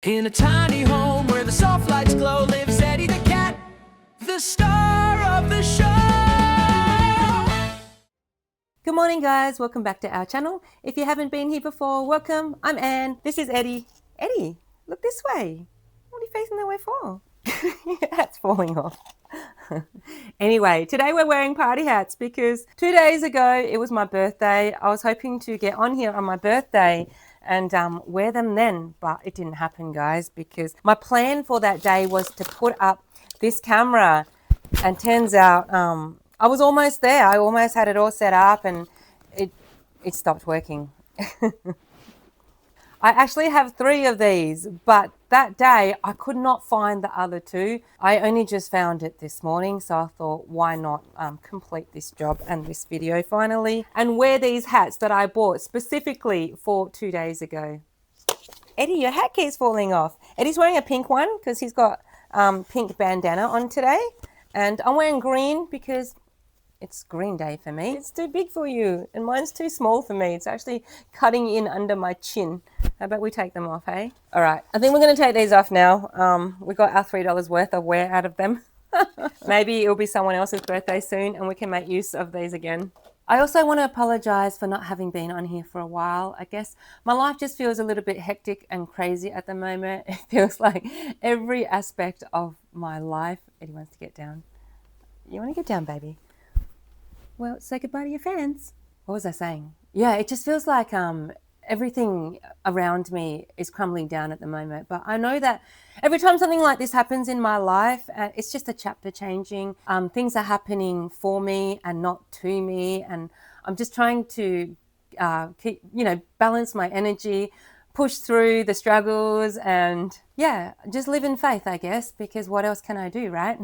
In a tiny home where the soft lights glow lives Eddie the cat, the star of the show. Good morning guys, welcome back to our channel. If you haven't been here before, welcome. I'm Anne, this is Eddie. Eddie, look this way. What are you facing that way for? Your hat's falling off. Anyway, today we're wearing party hats because 2 days ago it was my birthday. I was hoping to get on here on my birthday and wear them then, but it didn't happen guys, because my plan for that day was to put up this camera, and turns out I was almost there. I almost had it all set up and it stopped working. I actually have 3 of these, but that day I could not find the other 2. I only just found it this morning, so I thought, why not complete this job and this video finally and wear these hats that I bought specifically for 2 days ago. Eddie, your hat keeps falling off. Eddie's wearing a pink one because he's got pink bandana on today, and I'm wearing green because it's green day for me. It's too big for you, and mine's too small for me. It's actually cutting in under my chin. How about we take them off, hey? All right, I think we're going to take these off now. We got our $3 worth of wear out of them. Maybe it'll be someone else's birthday soon and we can make use of these again. I also want to apologize for not having been on here for a while. I guess my life just feels a little bit hectic and crazy at the moment. It feels like every aspect of my life. Eddie wants to get down. You want to get down, baby? Well, say goodbye to your fans. What was I saying? Yeah, it just feels like everything around me is crumbling down at the moment. But I know that every time something like this happens in my life, it's just a chapter changing. Things are happening for me and not to me. And I'm just trying to keep, balance my energy, push through the struggles, and yeah, just live in faith, I guess, because what else can I do, right?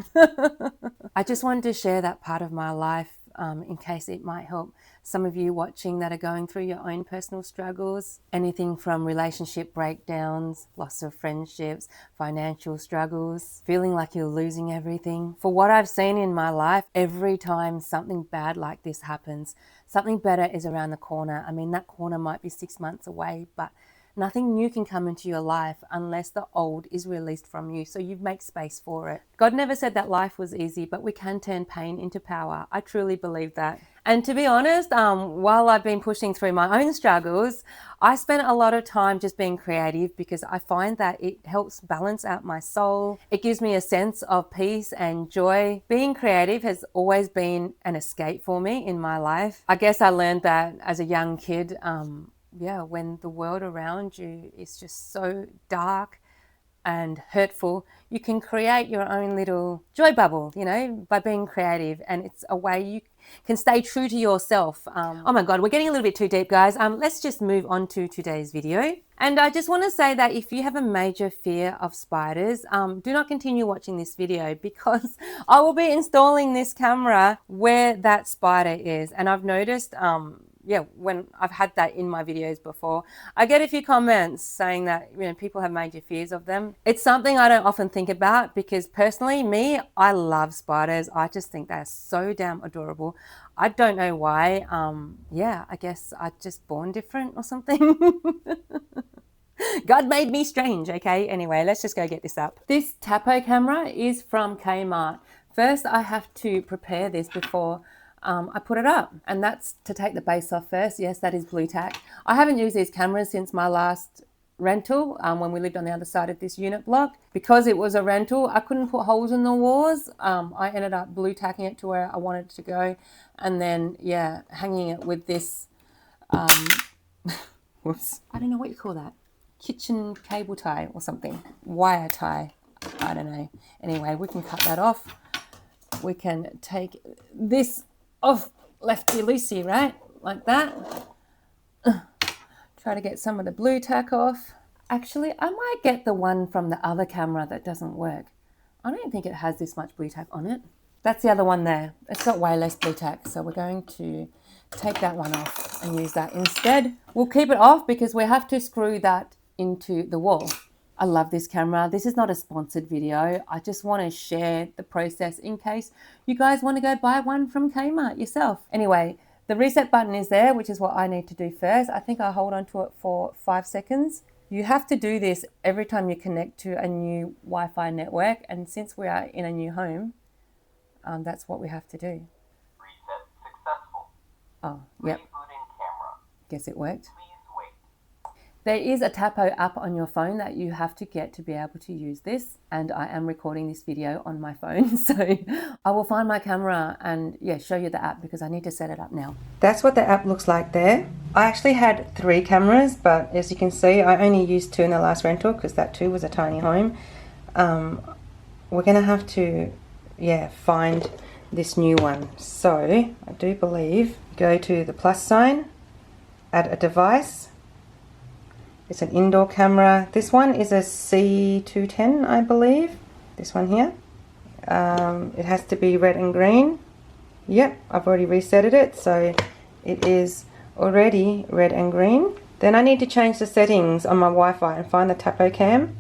I just wanted to share that part of my life in case it might help some of you watching that are going through your own personal struggles. Anything from relationship breakdowns, loss of friendships, financial struggles, feeling like you're losing everything. For what I've seen in my life, every time something bad like this happens, something better is around the corner. I mean, that corner might be 6 months away, but nothing new can come into your life unless the old is released from you, so you make space for it. God never said that life was easy, but we can turn pain into power. I truly believe that. And to be honest, while I've been pushing through my own struggles, I spent a lot of time just being creative because I find that it helps balance out my soul. It gives me a sense of peace and joy. Being creative has always been an escape for me in my life. I guess I learned that as a young kid, when the world around you is just so dark and hurtful, you can create your own little joy bubble, by being creative, and it's a way you can stay true to yourself. Oh my God, we're getting a little bit too deep, guys. Let's just move on to today's video. And I just want to say that if you have a major fear of spiders, do not continue watching this video because I will be installing this camera where that spider is. And I've noticed, when I've had that in my videos before, I get a few comments saying that, people have major fears of them. It's something I don't often think about because personally, I love spiders. I just think they're so damn adorable. I don't know why. I guess I'm just born different or something. God made me strange, okay? Anyway, let's just go get this up. This tapo camera is from Kmart. First, I have to prepare this before I put it up, and that's to take the base off first. Yes, that is blue tack. I haven't used these cameras since my last rental when we lived on the other side of this unit block. Because it was a rental, I couldn't put holes in the walls. I ended up blue tacking it to where I wanted it to go, and then hanging it with this whoops, I don't know what you call that, kitchen cable tie or something, wire tie, I don't know. Anyway, we can cut that off. We can take this off lefty loosey, right? Like that. Try to get some of the blue tack off. Actually, I might get the one from the other camera that doesn't work. I don't think it has this much blue tack on it. That's the other one there. It's got way less blue tack, so we're going to take that one off and use that instead. We'll keep it off because we have to screw that into the wall. I love this camera. This is not a sponsored video. I just want to share the process in case you guys want to go buy one from Kmart yourself. Anyway, the reset button is there, which is what I need to do first. I think I'll hold on to it for 5 seconds You have to do this every time you connect to a new Wi-Fi network, and since we are in a new home, that's what we have to do. Reset successful. Oh, yep. Rebooting camera. Guess it worked. Please wait. There is a tapo app on your phone that you have to get to be able to use this, and I am recording this video on my phone, so I will find my camera and show you the app because I need to set it up now. That's what the app looks like there. I actually had 3 cameras, but as you can see, I only used 2 in the last rental because that too was a tiny home. We're gonna have to find this new one. So I do believe go to the plus sign, add a device. It's an indoor camera. This one is a C210, I believe. This one here. It has to be red and green. Yep, I've already resetted it, so it is already red and green. Then I need to change the settings on my Wi-Fi and find the tapo cam.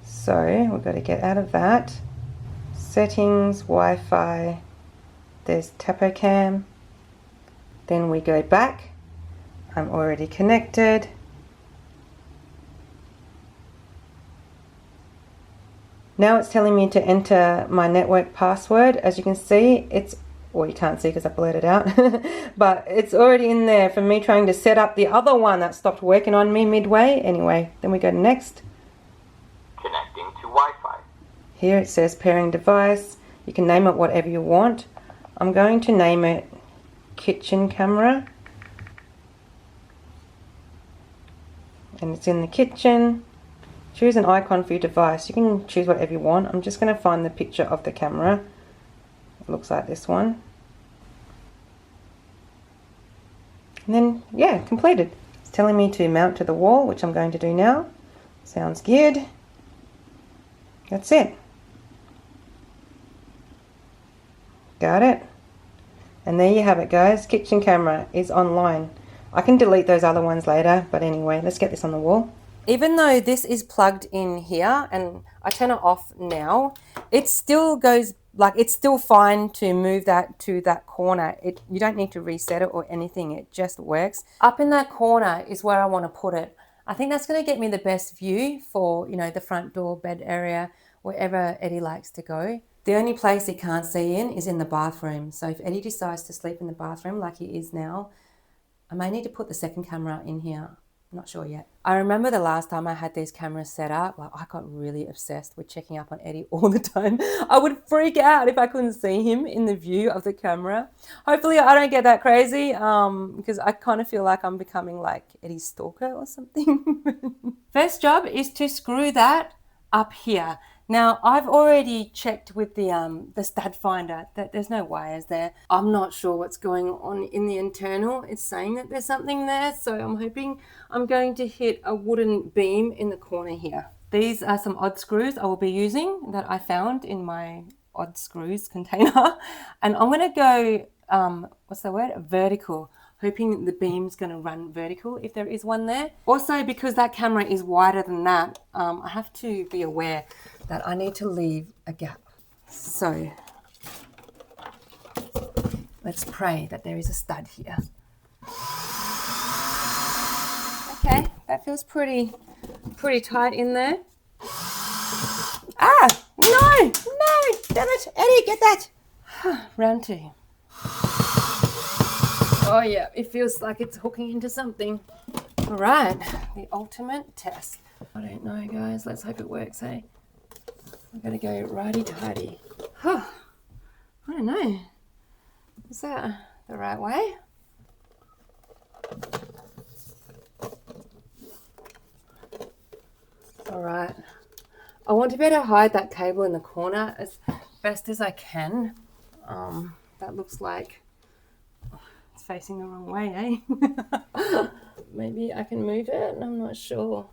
So we've got to get out of that. Settings, Wi-Fi, there's tapo cam. Then we go back. I'm already connected. Now it's telling me to enter my network password. As you can see, well, you can't see because I blurred it out, but it's already in there for me trying to set up the other one that stopped working on me midway. Anyway, then we go to next. Connecting to Wi-Fi. Here it says pairing device. You can name it whatever you want. I'm going to name it kitchen camera. And it's in the kitchen. Choose an icon for your device. You can choose whatever you want. I'm just going to find the picture of the camera. It looks like this one. And then, completed. It's telling me to mount to the wall, which I'm going to do now. Sounds good. That's it. Got it. And there you have it, guys. Kitchen camera is online. I can delete those other ones later, but anyway, let's get this on the wall. Even though this is plugged in here and I turn it off now, it still goes, it's still fine to move that to that corner. You don't need to reset it or anything. It just works. Up in that corner is where I want to put it. I think that's going to get me the best view for, the front door, bed area, wherever Eddie likes to go. The only place he can't see in is in the bathroom. So if Eddie decides to sleep in the bathroom like he is now, I may need to put the second camera in here. I'm not sure yet. I remember the last time I had these cameras set up, I got really obsessed with checking up on Eddie all the time. I would freak out if I couldn't see him in the view of the camera. Hopefully I don't get that crazy because I kind of feel like I'm becoming like Eddie's stalker or something. First job is to screw that up here. Now, I've already checked with the stud finder that there's no wires there. I'm not sure what's going on in the internal. It's saying that there's something there, so I'm hoping I'm going to hit a wooden beam in the corner here. These are some odd screws I will be using that I found in my odd screws container. And I'm going to go, what's the word? Vertical. Hoping the beam's going to run vertical if there is one there. Also, because that camera is wider than that, I have to be aware that I need to leave a gap. So let's pray that there is a stud here. Okay, that feels pretty tight in there. Ah, no, damn it, Eddie, get that. Round 2. Oh yeah, it feels like it's hooking into something. All right, the ultimate test. I don't know, guys. Let's hope it works, hey? I'm gonna go righty-tighty. I don't know. Is that the right way? All right. I want to be able to hide that cable in the corner as best as I can. That looks like it's facing the wrong way, eh? Maybe I can move it. I'm not sure.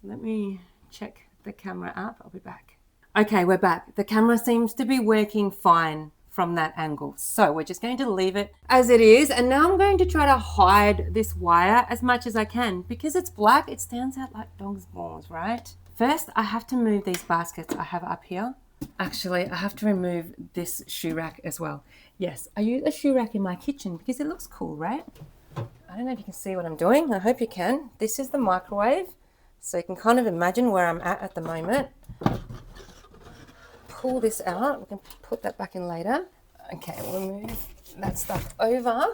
Let me check the camera app. I'll be back. Okay, we're back. The camera seems to be working fine from that angle. So we're just going to leave it as it is. And now I'm going to try to hide this wire as much as I can. Because it's black, it stands out like dog's balls, right? First, I have to move these baskets I have up here. Actually, I have to remove this shoe rack as well. Yes, I use a shoe rack in my kitchen because it looks cool, right? I don't know if you can see what I'm doing. I hope you can. This is the microwave. So you can kind of imagine where I'm at the moment. Pull this out. We can put that back in later. Okay, we'll move that stuff over.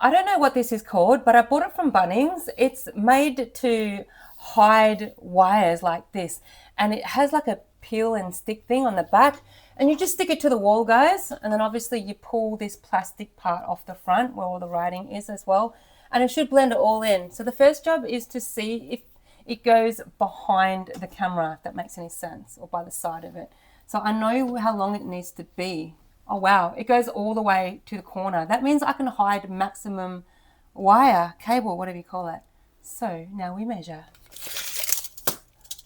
I don't know what this is called, but I bought it from Bunnings. It's made to hide wires like this, and it has like a peel and stick thing on the back, and you just stick it to the wall, guys, and then obviously you pull this plastic part off the front where all the writing is as well, and it should blend it all in. So the first job is to see if it goes behind the camera, if that makes any sense, or by the side of it. So I know how long it needs to be. Oh wow, it goes all the way to the corner. That means I can hide maximum wire, cable, whatever you call it. So now we measure.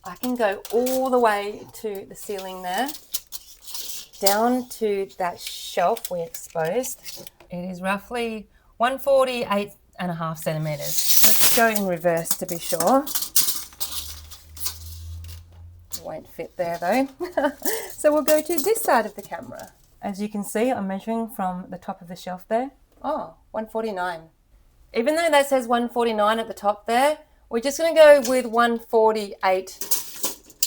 I can go all the way to the ceiling there, down to that shelf we exposed. It is roughly 148.5 centimeters. Let's go in reverse to be sure. It won't fit there though. So we'll go to this side of the camera. As you can see, I'm measuring from the top of the shelf there. Oh, 149. Even though that says 149 at the top there, we're just going to go with 148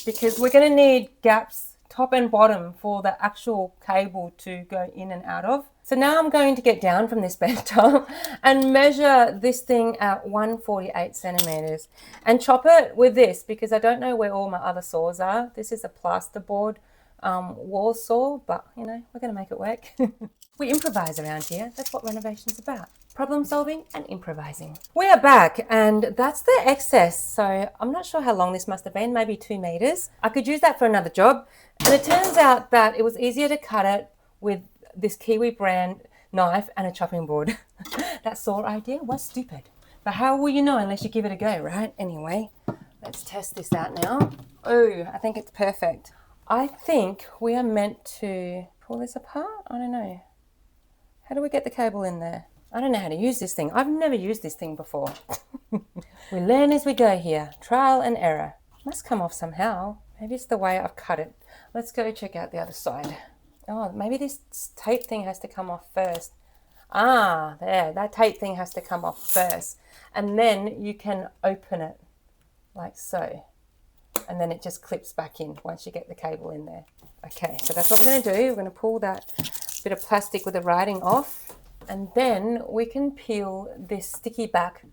because we're going to need gaps top and bottom for the actual cable to go in and out of. So now I'm going to get down from this bench top and measure this thing at 148 centimeters and chop it with this because I don't know where all my other saws are. This is a plasterboard wall saw, but you know, we're going to make it work. We improvise around here. That's what renovation's about. Problem solving and improvising. We are back and that's the excess. So I'm not sure how long this must have been, maybe 2 meters. I could use that for another job. And it turns out that it was easier to cut it with this Kiwi brand knife and a chopping board. That saw idea was stupid. But how will you know unless you give it a go, right? Anyway, let's test this out now. Oh, I think it's perfect. I think we are meant to pull this apart. I don't know. How do we get the cable in there? I don't know how to use this thing. I've never used this thing before. We learn as we go here. Trial and error. Must come off somehow. Maybe it's the way I've cut it. Let's go check out the other side. Oh, maybe this tape thing has to come off first. Ah, there. That tape thing has to come off first. And then you can open it like so. And then it just clips back in once you get the cable in there. Okay, so that's what we're going to do. We're going to pull that bit of plastic with the writing off, and then we can peel this sticky back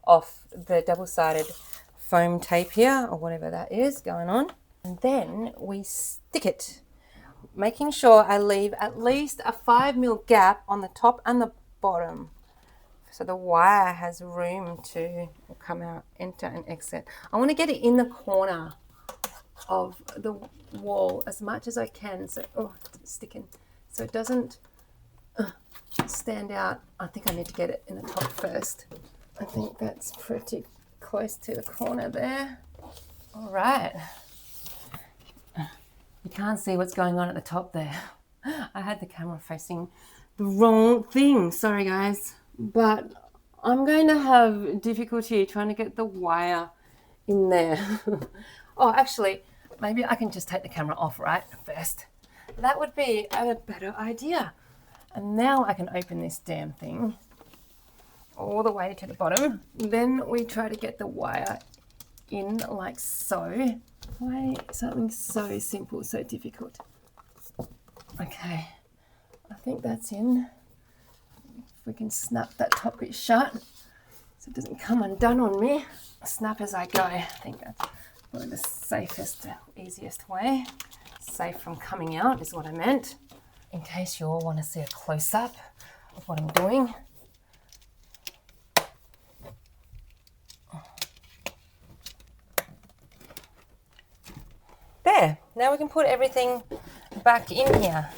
off the double-sided foam tape here, or whatever that is going on. And then we stick it, making sure I leave at least a 5mm gap on the top and the bottom, so the wire has room to come out, enter and exit. I want to get it in the corner of the wall as much as I can, so it's sticking, so it doesn't stand out. I think I need to get it in the top first. I think that's pretty close to the corner there. All right. You can't see what's going on at the top there. I had the camera facing the wrong thing. Sorry guys, but I'm going to have difficulty trying to get the wire in there. Oh, actually, maybe I can just take the camera off right first. That would be a better idea. And now I can open this damn thing all the way to the bottom. Then we try to get the wire in like so. Why is something so simple so difficult? Okay, I think that's in. If we can snap that top bit shut so it doesn't come undone on me. Snap as I go. I think that's probably the safest, easiest way. Safe from coming out is what I meant. In case you all want to see a close-up of what I'm doing. There, now we can put everything back in here.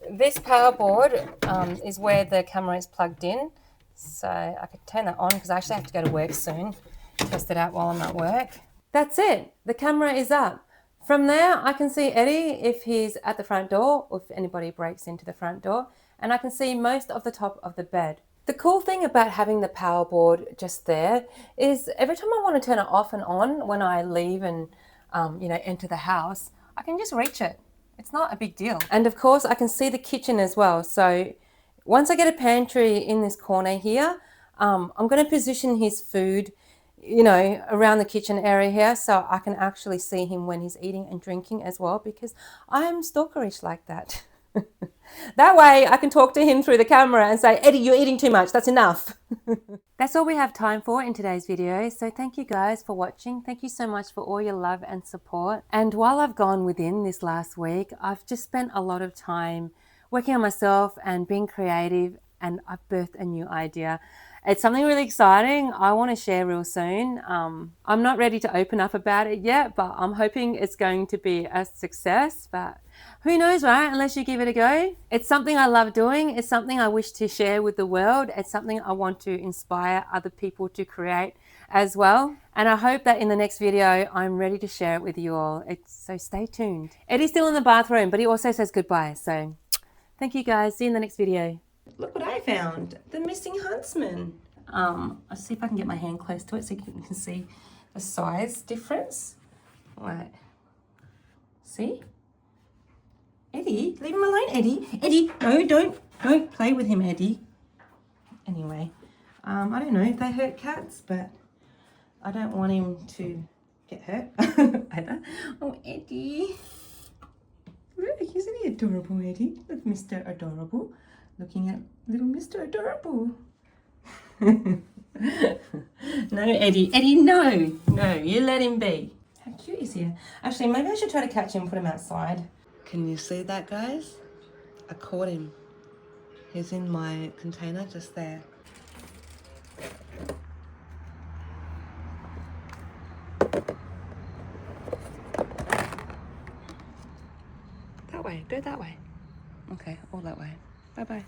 This power board is where the camera is plugged in. So I could turn that on because I actually have to go to work soon. Test it out while I'm at work. That's it, the camera is up. From there, I can see Eddie if he's at the front door or if anybody breaks into the front door, and I can see most of the top of the bed. The cool thing about having the power board just there is every time I want to turn it off and on when I leave and enter the house, I can just reach it. It's not a big deal. And of course, I can see the kitchen as well. So once I get a pantry in this corner here, I'm going to position his food you know, around the kitchen area here, so I can actually see him when he's eating and drinking as well, because I'm stalkerish like that. That way I can talk to him through the camera and say, Eddie, you're eating too much, that's enough. That's all we have time for in today's video. So thank you guys for watching. Thank you so much for all your love and support. And while I've gone within this last week, I've just spent a lot of time working on myself and being creative, and I've birthed a new idea. It's something really exciting I want to share real soon. I'm not ready to open up about it yet, but I'm hoping it's going to be a success. But who knows, right? Unless you give it a go. It's something I love doing. It's something I wish to share with the world. It's something I want to inspire other people to create as well. And I hope that in the next video, I'm ready to share it with you all. So stay tuned. Eddie's still in the bathroom, but he also says goodbye. So thank you guys. See you in the next video. Look what I found. The missing huntsman. I'll see if I can get my hand close to it so you can see the size difference. Right. See? Eddie, leave him alone, Eddie. Eddie, no, don't play with him, Eddie. Anyway, I don't know if they hurt cats, but I don't want him to get hurt either. Oh, Eddie. Look, isn't he adorable, Eddie? Look, Mr. Adorable. Looking at little Mr. Adorable. No, Eddie. Eddie, no. No, you let him be. How cute is he? Actually, maybe I should try to catch him and put him outside. Can you see that, guys? I caught him. He's in my container just there. That way. Go that way. Okay, all that way. Bye-bye.